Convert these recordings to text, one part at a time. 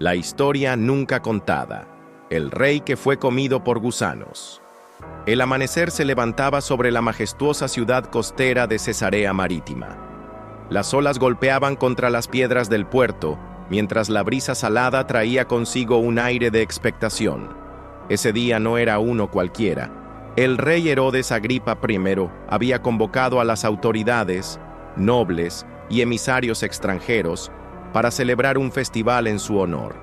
La historia nunca contada. El rey que fue comido por gusanos. El amanecer se levantaba sobre la majestuosa ciudad costera de Cesarea Marítima. Las olas golpeaban contra las piedras del puerto, mientras la brisa salada traía consigo un aire de expectación. Ese día no era uno cualquiera. El rey Herodes Agripa I había convocado a las autoridades, nobles y emisarios extranjeros para celebrar un festival en su honor.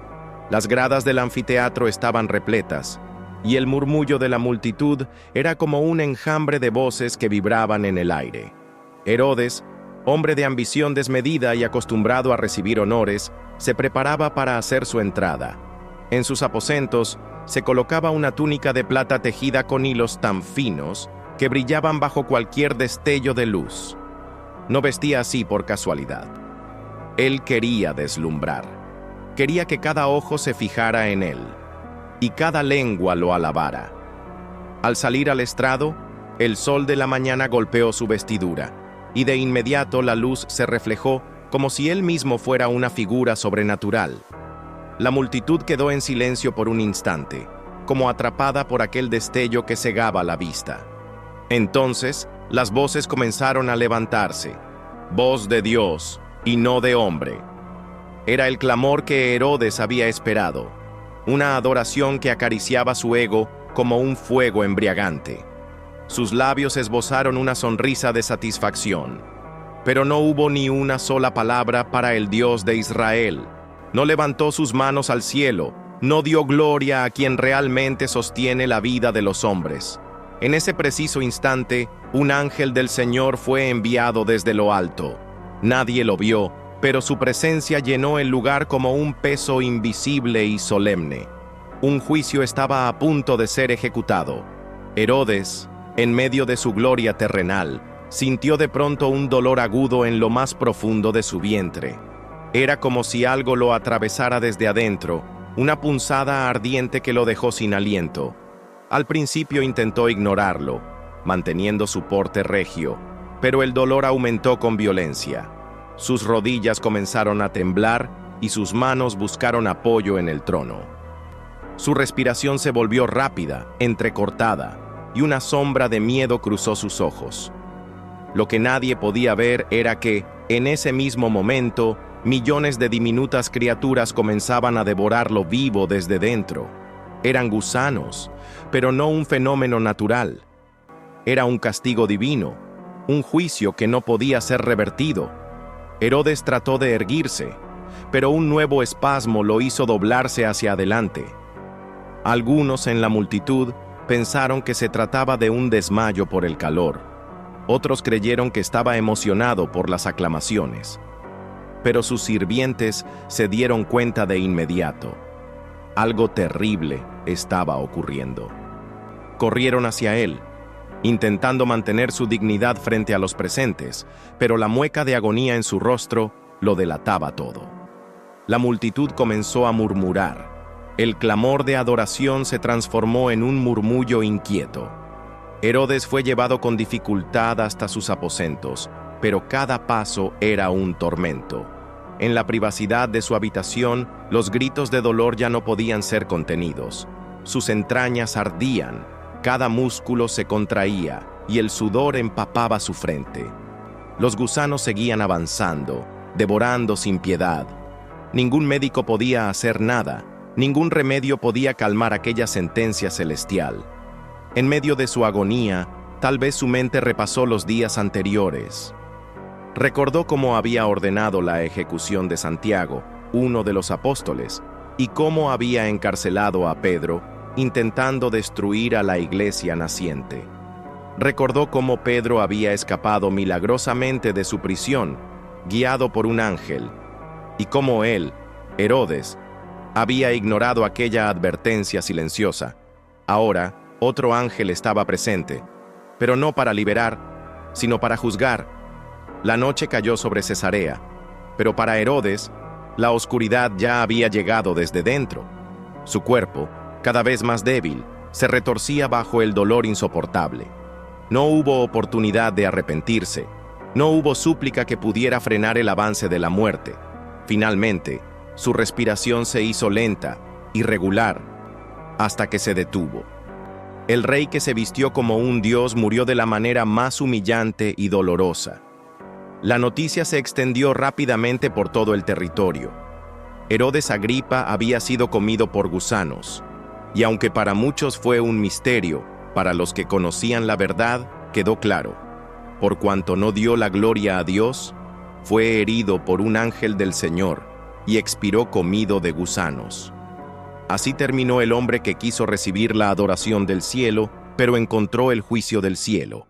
Las gradas del anfiteatro estaban repletas, y el murmullo de la multitud era como un enjambre de voces que vibraban en el aire. Herodes, hombre de ambición desmedida y acostumbrado a recibir honores, se preparaba para hacer su entrada. En sus aposentos se colocaba una túnica de plata tejida con hilos tan finos que brillaban bajo cualquier destello de luz. No vestía así por casualidad. Él quería deslumbrar. Quería que cada ojo se fijara en él y cada lengua lo alabara. Al salir al estrado, el sol de la mañana golpeó su vestidura, y de inmediato la luz se reflejó como si él mismo fuera una figura sobrenatural. La multitud quedó en silencio por un instante, como atrapada por aquel destello que cegaba la vista. Entonces, las voces comenzaron a levantarse. Voz de Dios, y no de hombre. Era el clamor que Herodes había esperado, una adoración que acariciaba su ego como un fuego embriagante. Sus labios esbozaron una sonrisa de satisfacción, pero no hubo ni una sola palabra para el Dios de Israel. No levantó sus manos al cielo, no dio gloria a quien realmente sostiene la vida de los hombres. En ese preciso instante, un ángel del Señor fue enviado desde lo alto. Nadie lo vio, pero su presencia llenó el lugar como un peso invisible y solemne. Un juicio estaba a punto de ser ejecutado. Herodes, en medio de su gloria terrenal, sintió de pronto un dolor agudo en lo más profundo de su vientre. Era como si algo lo atravesara desde adentro, una punzada ardiente que lo dejó sin aliento. Al principio intentó ignorarlo, manteniendo su porte regio, pero el dolor aumentó con violencia. Sus rodillas comenzaron a temblar y sus manos buscaron apoyo en el trono. Su respiración se volvió rápida, entrecortada, y una sombra de miedo cruzó sus ojos. Lo que nadie podía ver era que, en ese mismo momento, millones de diminutas criaturas comenzaban a devorarlo vivo desde dentro. Eran gusanos, pero no un fenómeno natural. Era un castigo divino, un juicio que no podía ser revertido. Herodes trató de erguirse, pero un nuevo espasmo lo hizo doblarse hacia adelante. Algunos en la multitud pensaron que se trataba de un desmayo por el calor. Otros creyeron que estaba emocionado por las aclamaciones. Pero sus sirvientes se dieron cuenta de inmediato. Algo terrible estaba ocurriendo. Corrieron hacia él, intentando mantener su dignidad frente a los presentes, pero la mueca de agonía en su rostro lo delataba todo. La multitud comenzó a murmurar. El clamor de adoración se transformó en un murmullo inquieto. Herodes fue llevado con dificultad hasta sus aposentos, pero cada paso era un tormento. En la privacidad de su habitación, los gritos de dolor ya no podían ser contenidos. Sus entrañas ardían, cada músculo se contraía y el sudor empapaba su frente. Los gusanos seguían avanzando, devorando sin piedad. Ningún médico podía hacer nada, ningún remedio podía calmar aquella sentencia celestial. En medio de su agonía, tal vez su mente repasó los días anteriores. Recordó cómo había ordenado la ejecución de Santiago, uno de los apóstoles, y cómo había encarcelado a Pedro, intentando destruir a la iglesia naciente. Recordó cómo Pedro había escapado milagrosamente de su prisión, guiado por un ángel, y cómo él, Herodes, había ignorado aquella advertencia silenciosa. Ahora, otro ángel estaba presente, pero no para liberar, sino para juzgar. La noche cayó sobre Cesarea, pero para Herodes, la oscuridad ya había llegado desde dentro. Su cuerpo, cada vez más débil, se retorcía bajo el dolor insoportable. No hubo oportunidad de arrepentirse, no hubo súplica que pudiera frenar el avance de la muerte. Finalmente, Su respiración se hizo lenta, irregular, hasta que se detuvo. El rey que se vistió como un dios murió de la manera más humillante y dolorosa. La noticia se extendió rápidamente por todo el territorio. Herodes Agripa había sido comido por gusanos, y aunque para muchos fue un misterio, para los que conocían la verdad quedó claro. Por cuanto no dio la gloria a Dios, fue herido por un ángel del Señor y expiró comido de gusanos. Así terminó el hombre que quiso recibir la adoración del cielo, pero encontró el juicio del cielo.